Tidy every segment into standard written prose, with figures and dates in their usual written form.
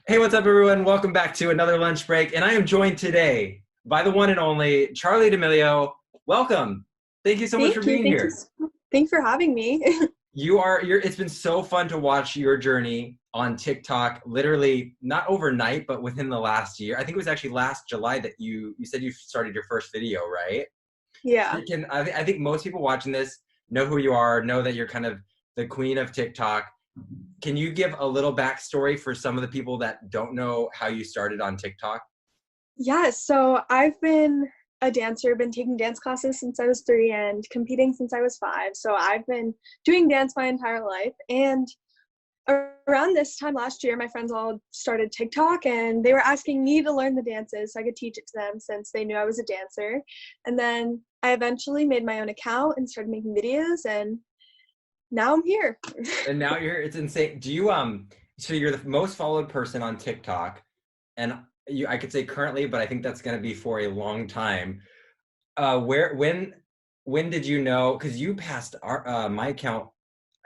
Hey, what's up, everyone? Welcome back to another lunch break. And I am joined today by the one and only Charli D'Amelio. Welcome. Thank you so much for Thank you. being Thank you. here. Thanks for having me. It's been so fun to watch your journey on TikTok, literally not overnight, but within the last year. I think it was actually last July that you said you started your first video, right? Yeah. I think most people watching this know who you are, know that you're kind of the queen of TikTok. Can you give a little backstory for some of the people that don't know how you started on TikTok? Yeah. So I've been a dancer, been taking dance classes since I was 3 and competing since I was 5. So I've been doing dance my entire life. And around this time last year, my friends all started TikTok and they were asking me to learn the dances so I could teach it to them since they knew I was a dancer. And then I eventually made my own account and started making videos, and now I'm here. And now it's insane. So you're the most followed person on TikTok, and I could say currently, but I think that's going to be for a long time. When did you know? Because you passed my account,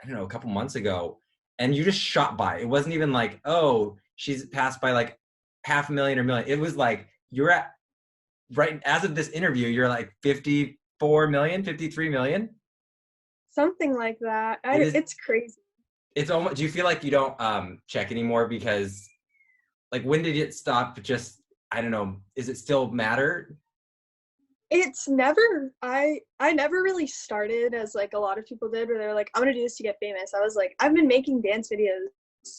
I don't know, a couple months ago, and you just shot by. It wasn't even like, oh, she's passed by like 500,000 or million. It was like you're at right as of this interview, you're like 54 million, 53 million. Something like that. It is. It's crazy. It's almost. Do you feel like you don't check anymore because like when did it stop? Just I don't know. Is it still matter? It's never I never really started as like a lot of people did where they're like, I'm gonna do this to get famous. I was like, I've been making dance videos.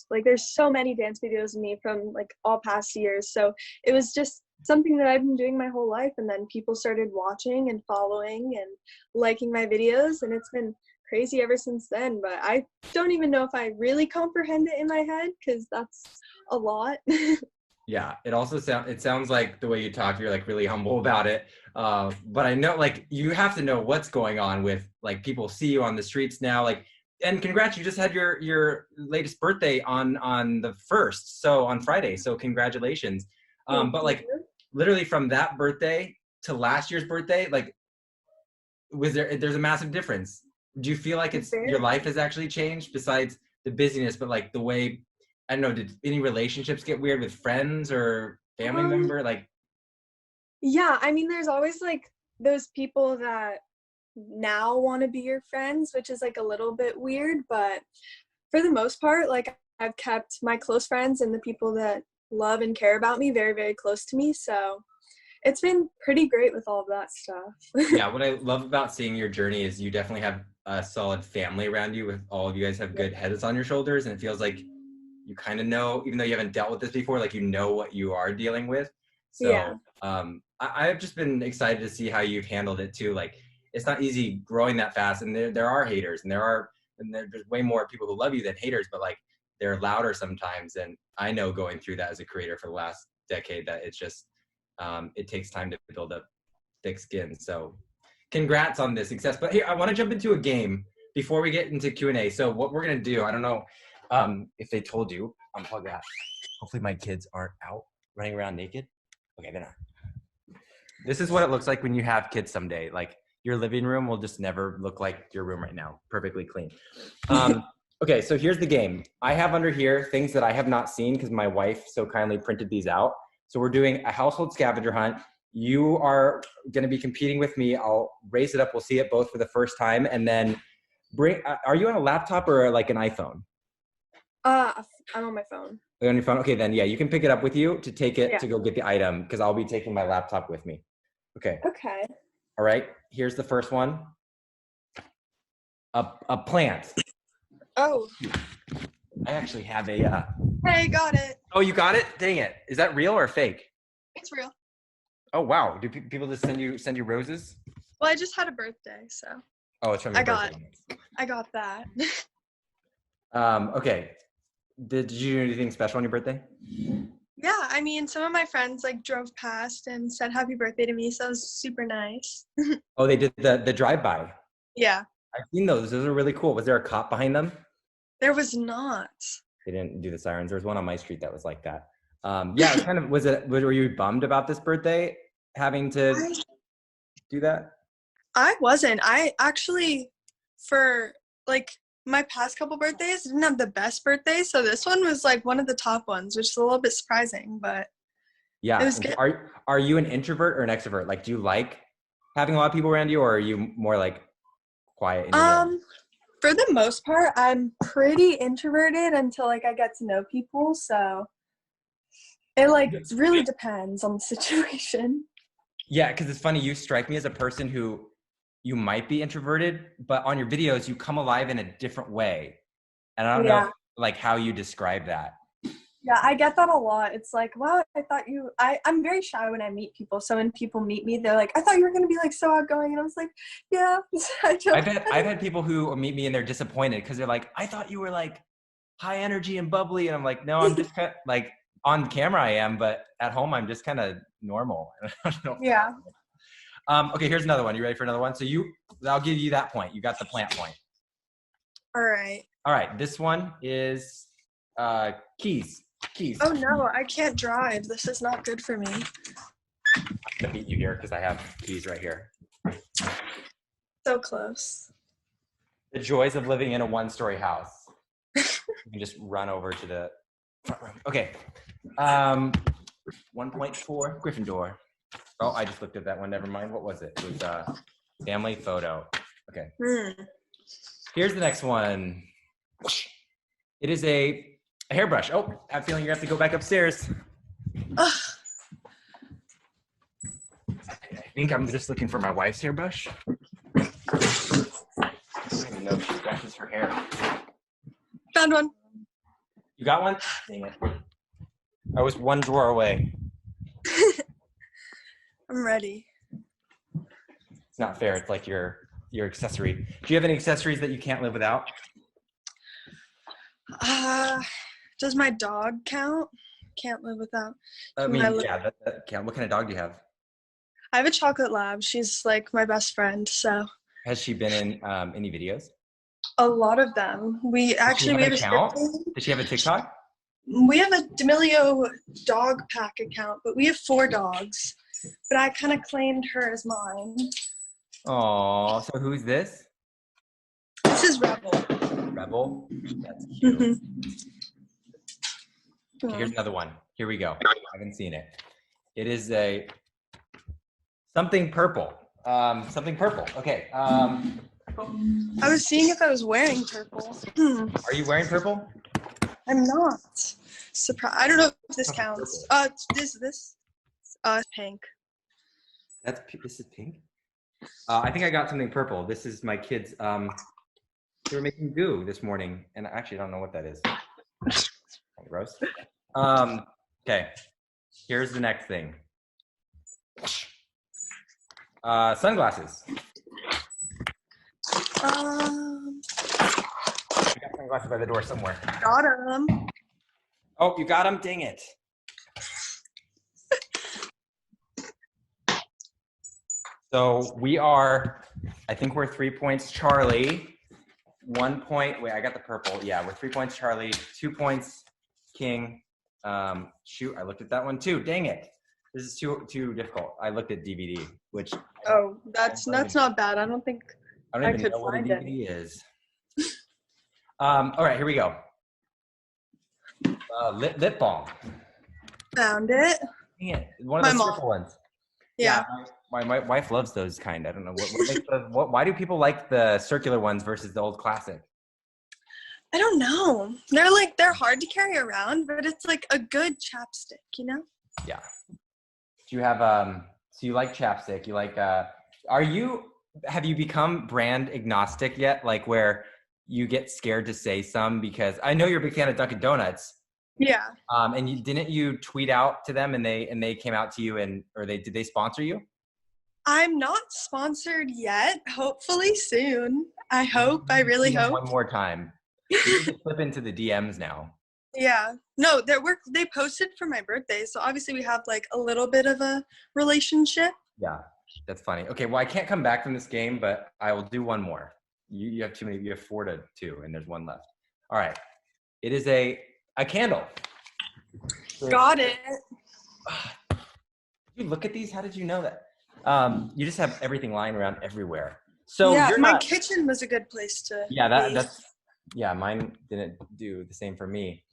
Like there's so many dance videos of me from like all past years. So it was just something that I've been doing my whole life, and then people started watching and following and liking my videos, and it's been crazy ever since then. But I don't even know if I really comprehend it in my head because that's a lot. Yeah. It sounds like the way you talk, you're like really humble about it. But I know like you have to know what's going on with like people see you on the streets now. Like, and congrats, you just had your latest birthday on the first, so on Friday. So congratulations. Thank But you. like literally from that birthday to last year's birthday, like there's a massive difference. Do you feel like it's your Very. life has actually changed besides the busyness, but like the way, I don't know, did any relationships get weird with friends or family Um, member? Like, yeah, I mean, there's always like those people that now want to be your friends, which is like a little bit weird, but for the most part, like I've kept my close friends and the people that love and care about me very, very close to me. So it's been pretty great with all of that stuff. yeah, what I love about seeing your journey is you definitely have a solid family around you with all of you guys have good heads on your shoulders. And it feels like you kind of know, even though you haven't dealt with this before, like you know what you are dealing with. Yeah. So I've just been excited to see how you've handled it too. Like it's not easy growing that fast, and there are haters, and there's way more people who love you than haters, but like they're louder sometimes. And I know going through that as a creator for the last decade that it's just it takes time to build up thick skin. So congrats on this success. But here I want to jump into a game before we get into Q&A. So what we're gonna do, I don't know if they told you, unplug that. Hopefully my kids aren't out running around naked. Okay, they're not. This is what it looks like when you have kids someday. Like your living room will just never look like your room right now, perfectly clean. Okay, so here's the game. I have under here things that I have not seen because my wife so kindly printed these out. So we're doing a household scavenger hunt. You are going to be competing with me. I'll raise it up. We'll see it both for the first time, and then are you on a laptop or like an iPhone? I'm on my phone. On your phone? Okay, then yeah, you can pick it up with you to take it Yeah. to go get the item because I'll be taking my laptop with me. Okay. Okay. All right. Here's the first one. A plant. Oh, I actually have a. hey, got it. Oh, you got it? Dang it! Is that real or fake? It's real. Oh wow! Do people just send you roses? Well, I just had a birthday, so Oh, it's from your I got birthday. I got that. Okay. Did you do anything special on your birthday? Yeah, I mean, some of my friends like drove past and said happy birthday to me, so it was super nice. Oh, they did the drive-by. Yeah, I've seen those. Those are really cool. Was there a cop behind them? there was not. They didn't do the sirens. There was one on my street that was like that. Yeah, it was kind of. Were you bummed about this birthday having to I do that? I wasn't. I actually for like my past couple birthdays didn't have the best birthday, so this one was like one of the top ones, which is a little bit surprising, but it Yeah. was good. Are you an introvert or an extrovert? Like, do you like having a lot of people around you, or are you more like quiet in your room? For the most part, I'm pretty introverted until like I get to know people, so it like really depends on the situation. Yeah, because it's funny. You strike me as a person who you might be introverted, but on your videos you come alive in a different way, and I don't know Yeah. like how you describe that. Yeah, I get that a lot. It's like, wow, I'm very shy when I meet people. So when people meet me, they're like, I thought you were going to be like so outgoing. And I was like, yeah. I've had people who meet me and they're disappointed because they're like, I thought you were like high energy and bubbly. And I'm like, no, I'm just kind of, like on camera I am, but at home I'm just kind of normal. I don't know. Yeah. Okay, here's another one. You ready for another one? So I'll give you that point. You got the plant point. All right. All right, this one is keys. Oh no, I can't drive. This is not good for me. I'm gonna beat you here because I have keys right here. So close. The joys of living in a one-story house. You can just run over to the front room. Okay. 1.4 Gryffindor. Oh, I just looked at that one. Never mind. What was it? It was family photo. Okay. Here's the next one. It is a hairbrush. Oh, I have a feeling you're gonna have to go back upstairs. I think I'm just looking for my wife's hairbrush. I don't even know if she brushes her hair. Found one. You got one? Dang it. I was one drawer away. I'm ready. It's not fair. It's like your accessory. Do you have any accessories that you can't live without? Does my dog count? Can't live without. I mean, yeah, that count. What kind of dog do you have? I have a chocolate lab. She's like my best friend, so. Has she been in any videos? A lot of them. We have a account? Does she have a TikTok? We have a D'Amelio dog pack account, but we have 4 dogs. But I kind of claimed her as mine. Oh, so who's this? This is Rebel. Rebel? That's cute. Okay, here's another one. Here we go. I haven't seen it. It is a something purple. Something purple. Okay. I was seeing if I was wearing purple. Are you wearing purple? I'm not. Surprise! I don't know if this counts. This pink. This is pink. I think I got something purple. This is my kids. They were making goo this morning, and I actually don't know what that is. Gross. Okay. Here's the next thing. Sunglasses. I got sunglasses by the door somewhere. Got them. Oh, you got them? Dang it. So we are, I think we're 3 points Charli. 1 point, wait, I got the purple. Yeah, we're 3 points Charli, 2 points King. Shoot, I looked at that one too. Dang it. This is too difficult. I looked at DVD, which. Oh, that's not bad. I don't even know what a DVD is. All right, here we go. Lip balm. Found it. Dang it. One of the circle ones. Yeah. My wife loves those kind. I don't know what makes why do people like the circular ones versus the old classic? I don't know. They're hard to carry around, but it's like a good chapstick, you know? Yeah. Do you have so you like chapstick, you like have you become brand agnostic yet? Like where you get scared to say some because I know you're a big fan of Dunkin' Donuts. Yeah. And didn't you tweet out to them and they came out to you did they sponsor you? I'm not sponsored yet. Hopefully soon. I really hope. One more time. You need to flip into the DMs now. Yeah. No, they posted for my birthday, so obviously we have like a little bit of a relationship. Yeah, that's funny. Okay, well I can't come back from this game, but I will do one more. You have too many. You have 4 to 2, and there's one left. All right. It is a candle. Got it. Did you look at these? How did you know that? You just have everything lying around everywhere. So yeah, my kitchen was a good place to. Yeah, Yeah, mine didn't do the same for me.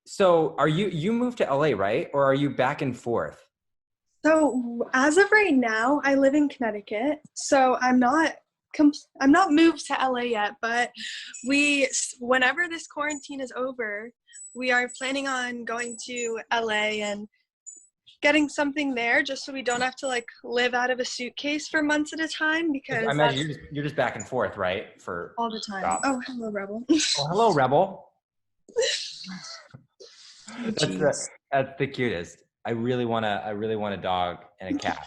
So are you moved to LA, right? Or are you back and forth? So as of right now, I live in Connecticut. So I'm not moved to LA yet, but whenever this quarantine is over, we are planning on going to LA and getting something there just so we don't have to like live out of a suitcase for months at a time, I because imagine that's you're just back and forth, right? For all the time. jobs. Oh, hello, Rebel. Oh, hello, Rebel. Oh, That's jeez. that's the cutest. I really want a dog and a cat.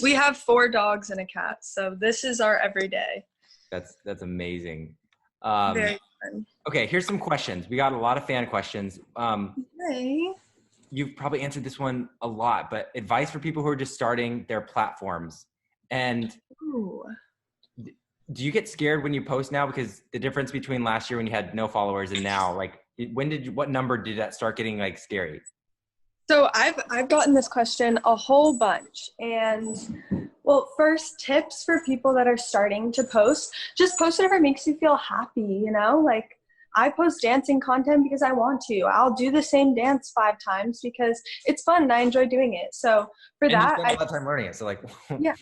We have 4 dogs and a cat, so this is our everyday. That's amazing. Very fun. Okay, here's some questions. We got a lot of fan questions. Hey. You've probably answered this one a lot, but advice for people who are just starting their platforms. And Ooh. do you get scared when you post now? Because the difference between last year when you had no followers and now, like, what number did that start getting like scary? So I've gotten this question a whole bunch, and well, first, tips for people that are starting to post: just post whatever makes you feel happy. Like I post dancing content because I want to. I'll do the same dance 5 times because it's fun and I enjoy doing it. So for And you that, spend a lot of time learning it. So like, yeah,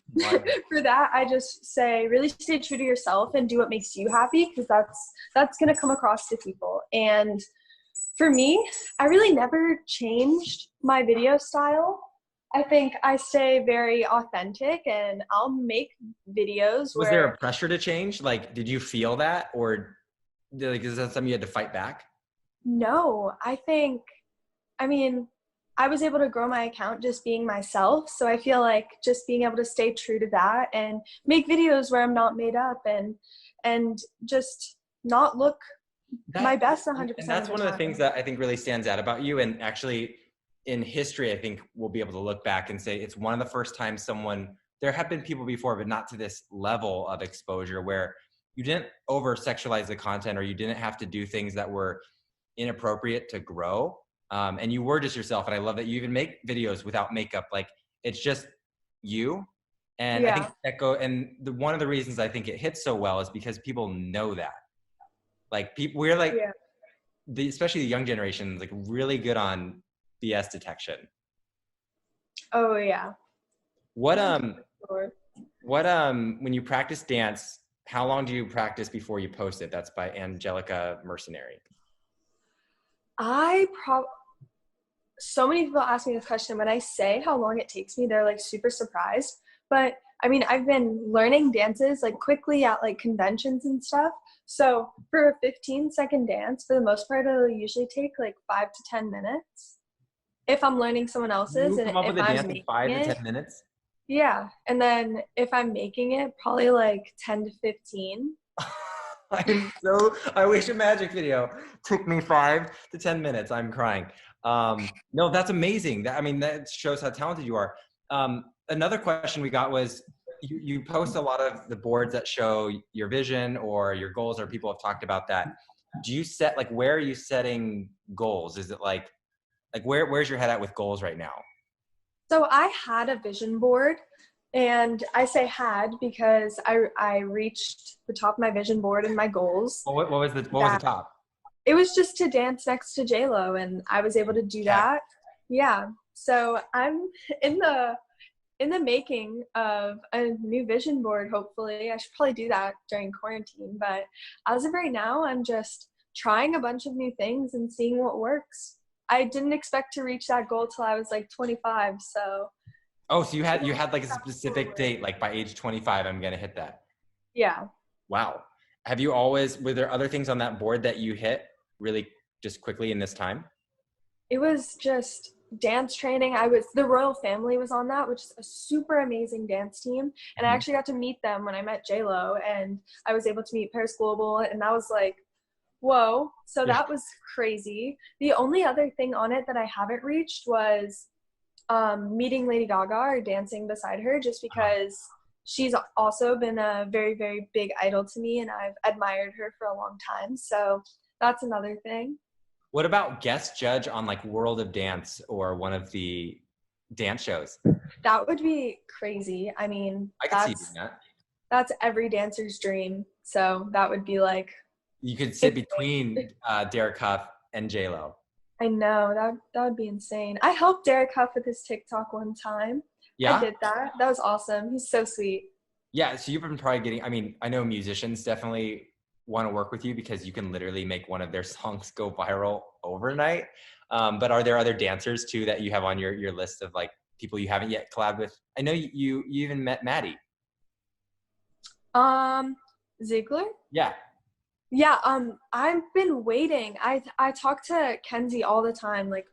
for that, I just say really stay true to yourself and do what makes you happy, because that's gonna come across to people. And for me, I really never changed my video style. I think I stay very authentic, and I'll make videos was there where a pressure to change? Like, did you feel that, or like, is that something you had to fight back? no, I mean, I was able to grow my account just being myself. So I feel like just being able to stay true to that and make videos where I'm not made up, and just not look my That best and 100% of that's the one of the things time. that I think really stands out about you. And actually, in history, I think we'll be able to look back and say it's one of the first times someone. There have been people before, but not to this level of exposure where you didn't over sexualize the content or you didn't have to do things that were inappropriate to grow. And you were just yourself. And I love that you even make videos without makeup. Like, it's just you. And I think Yeah. one of the reasons I think it hits so well is because people know that. Like, people, we're like, Yeah. especially the young generation, is like really good on BS detection. Oh, yeah. What Sure. when you practice dance, how long do you practice before you post it? That's by Angelica Mercenary. I prob So many people ask me this question. When I say how long it takes me, they're like super surprised. But I mean, I've been learning dances like quickly at like conventions and stuff. So for a 15-second dance, for the most part, it'll usually take like 5 to 10 minutes if I'm learning someone else's, You and come up if with a I'm dance in making 5 to it. 10 minutes. Yeah. And then if I'm making it, probably like 10 to 15. I wish a magic video took me 5 to 10 minutes. I'm crying. No, that's amazing. I mean, that shows how talented you are. Another question we got was, you post a lot of the boards that show your vision or your goals, or people have talked about that. Do you set, like, where are you setting goals? Is it like where's your head at with goals right now? So I had a vision board, and I say had because I reached the top of my vision board and my goals. Well, what was the That top? it was just to dance next to J-Lo, and I was able to do Heck. that. Yeah. So I'm in the making of a new vision board, hopefully. I should probably do that during quarantine, but as of right now, I'm just trying a bunch of new things and seeing what works. I didn't expect to reach that goal till I was like 25, so Oh, so you had like a specific date, like by age 25, I'm gonna hit that. yeah. Wow. Were there other things on that board that you hit really just quickly in this time? It was just dance training. The royal family was on that, which is a super amazing dance team. And I Mhm. actually got to meet them when I met J-Lo, and I was able to meet Paris Global, and that was like, whoa. So Yeah. that was crazy. The only other thing on it that I haven't reached was meeting Lady Gaga or dancing beside her, just because she's also been a very, very big idol to me, and I've admired her for a long time. So that's another thing. What about guest judge on like World of Dance or one of the dance shows? That would be crazy. I mean, I could see you doing that. that's every dancer's dream. So that would be like You could sit between Derek Huff and J-Lo. I know that would be insane. I helped Derek Huff with his TikTok one time. Yeah? I did that. That was awesome. He's so sweet. Yeah, so you've been probably getting, I mean, I know musicians definitely want to work with you because you can literally make one of their songs go viral overnight. But are there other dancers too that you have on your list of like people you haven't yet collabed with? I know you even met Maddie. Ziegler? Yeah. Yeah, I've been waiting. I talk to Kenzie all the time. Like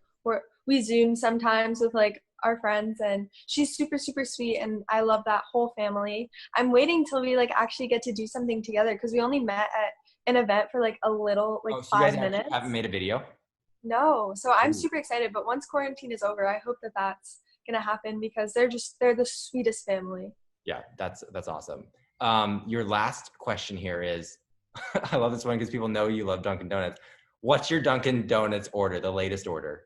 we Zoom sometimes with like our friends, and she's super, super sweet, and I love that whole family. I'm waiting till we like actually get to do something together because we only met at an event for like a little, like So 5 you guys minutes. haven't made a video? No, so I'm Ooh. super excited. But once quarantine is over, I hope that that's gonna happen because they're the sweetest family. Yeah, that's awesome. Your last question here is, I love this one because people know you love Dunkin' Donuts. What's your Dunkin' Donuts order, the latest order?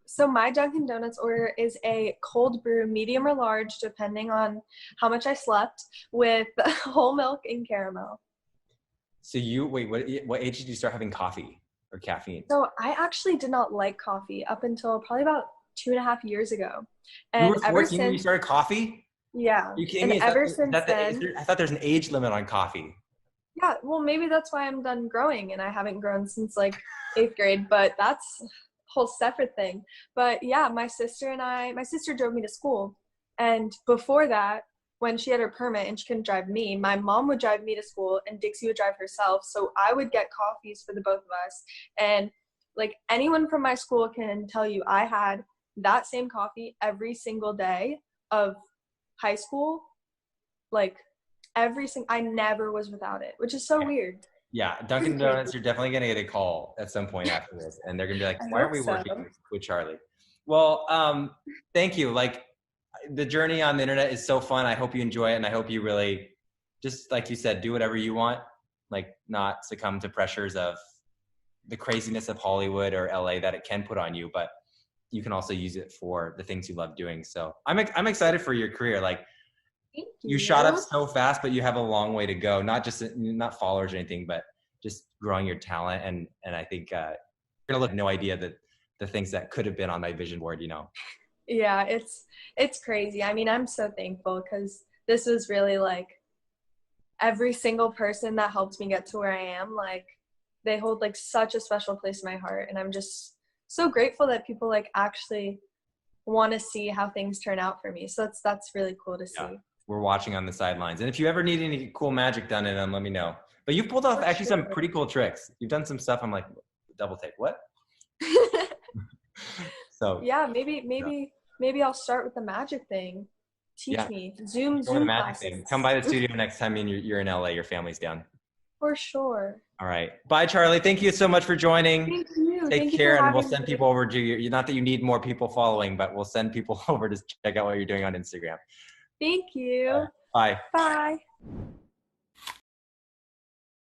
So my Dunkin' Donuts order is a cold brew, medium or large, depending on how much I slept, with whole milk and caramel. So what age did you start having coffee or caffeine? So I actually did not like coffee up until probably about 2.5 years ago. You And were ever 14 when you since, started coffee? yeah. Are you kidding And me? ever since then, I thought there's an age limit on coffee. yeah, well, maybe that's why I'm done growing and I haven't grown since like 8th grade, but that's a whole separate thing. But yeah, my sister drove me to school. And before that, when she had her permit and she couldn't drive me, my mom would drive me to school and Dixie would drive herself. So I would get coffees for the both of us. And like anyone from my school can tell you, I had that same coffee every single day of high school. Like I never was without it, which is so weird. Yeah, Dunkin' Donuts, you're definitely going to get a call at some point after this. And they're going to be like, why are we working with Charli? Well, thank you. Like, the journey on the internet is so fun. I hope you enjoy it. And I hope you really, just like you said, do whatever you want. Like, not succumb to pressures of the craziness of Hollywood or LA that it can put on you. But you can also use it for the things you love doing. So I'm excited for your career. Like, you shot up so fast, but you have a long way to go. Not followers or anything, but just growing your talent. And I think you're gonna look no idea that the things that could have been on my vision board, you know. Yeah, it's crazy. I mean, I'm so thankful because this was really like every single person that helped me get to where I am. Like, they hold like such a special place in my heart, and I'm just so grateful that people like actually want to see how things turn out for me. So that's really cool to see. Yeah. We're watching on the sidelines. And if you ever need any cool magic done in them, let me know. But you've pulled off actually some pretty cool tricks. You've done some stuff. I'm like, double take, what? So yeah, maybe I'll start with the magic thing. Teach me. Zoom classes. Come by the studio next time you're in LA, your family's down. For sure. All right. Bye, Charli. Thank you so much for joining. Thank you. Take care, and we'll send people over to you. Not that you need more people following, but we'll send people over to check out what you're doing on Instagram. Thank you. Bye. Bye.